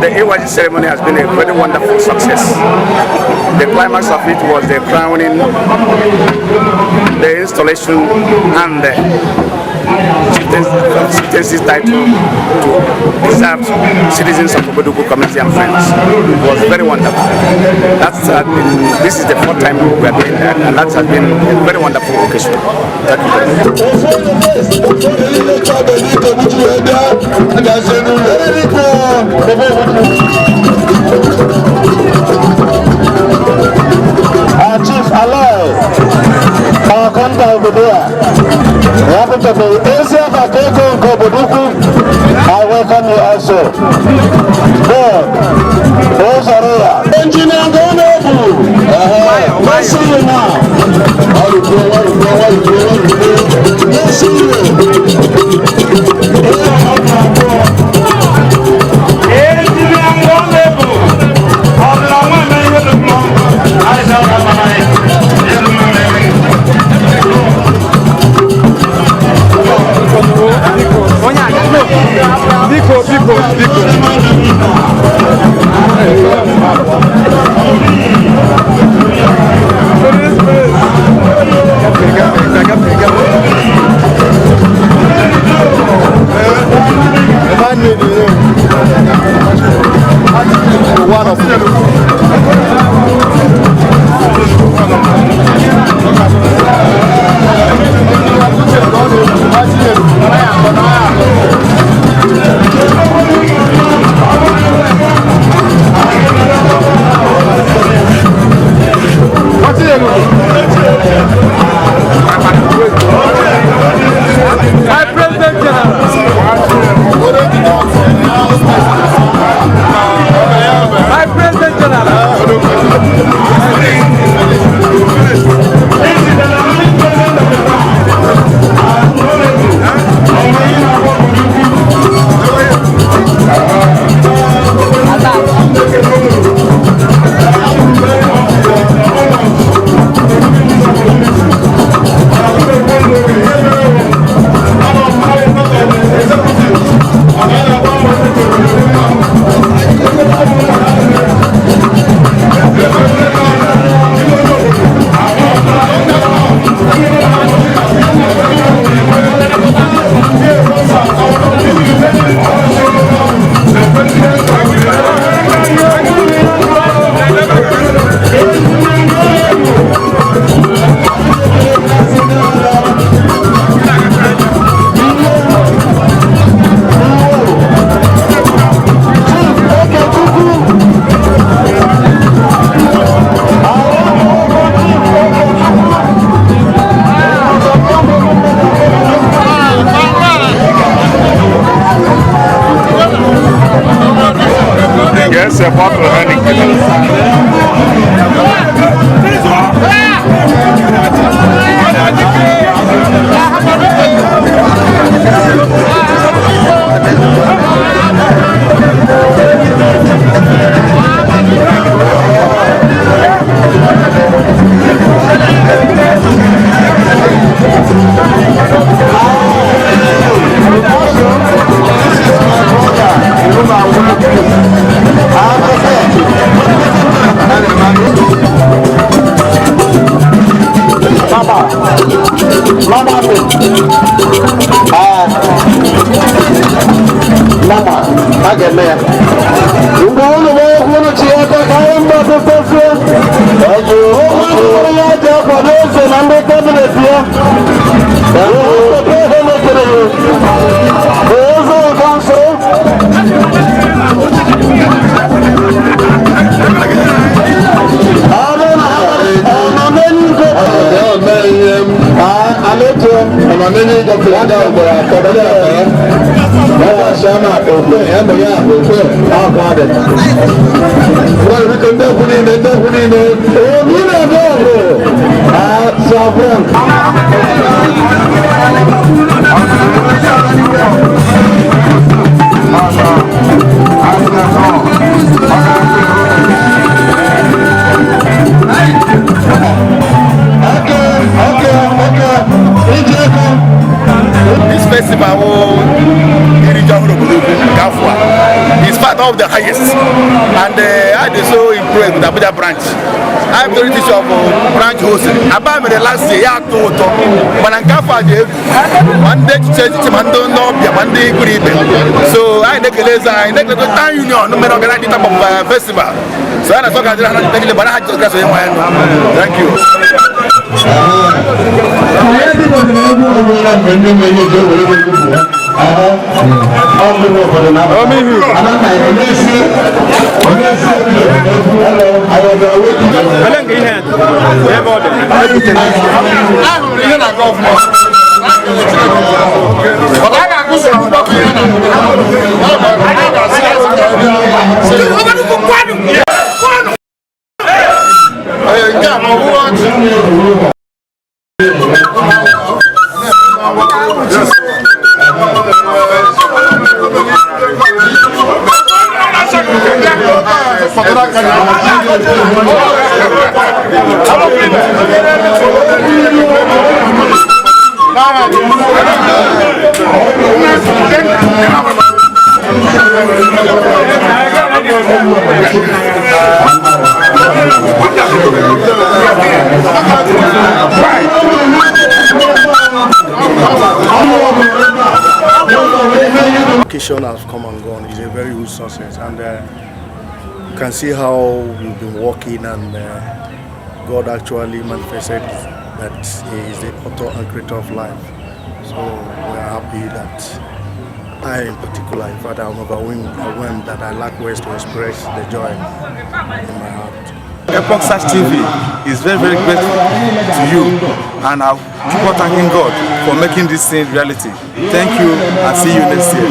the AYG ceremony has been a very wonderful success. The climax of it was the crowning, the installation, and the Chieftaincy title to deserved citizens of Obodoukwu community and friends. It was very wonderful. This is the fourth time we are doing that, and that has been a very wonderful occasion. Thank you very much. Our chief alive, our contact over there. We happen to be Asia Bakeko Obodoukwu. I welcome you also. There, Engineer Ngonaebu. Let's see you now. Let's see you. Engineer Ngonaebu. Of the highest and I did so impressed with Abuja branch. I have the teach of branch hosting. About the last year, I told them, when I got for the one day to change to Mando Nobia, one day so I make a laser, I make a town union, no matter the type of festival. So I thought I had to but I had to get thank you. Education has come and gone. It's a very good success, and you can see how we've been working, and God actually manifested that He is the author and creator of life. So we are happy that I, in particular, in fact, I'm overwhelmed that I lack words to express the joy in my heart. Epoch Search TV is very, very grateful to you, and I keep on thanking God for making this thing reality. Thank you, and see you next year.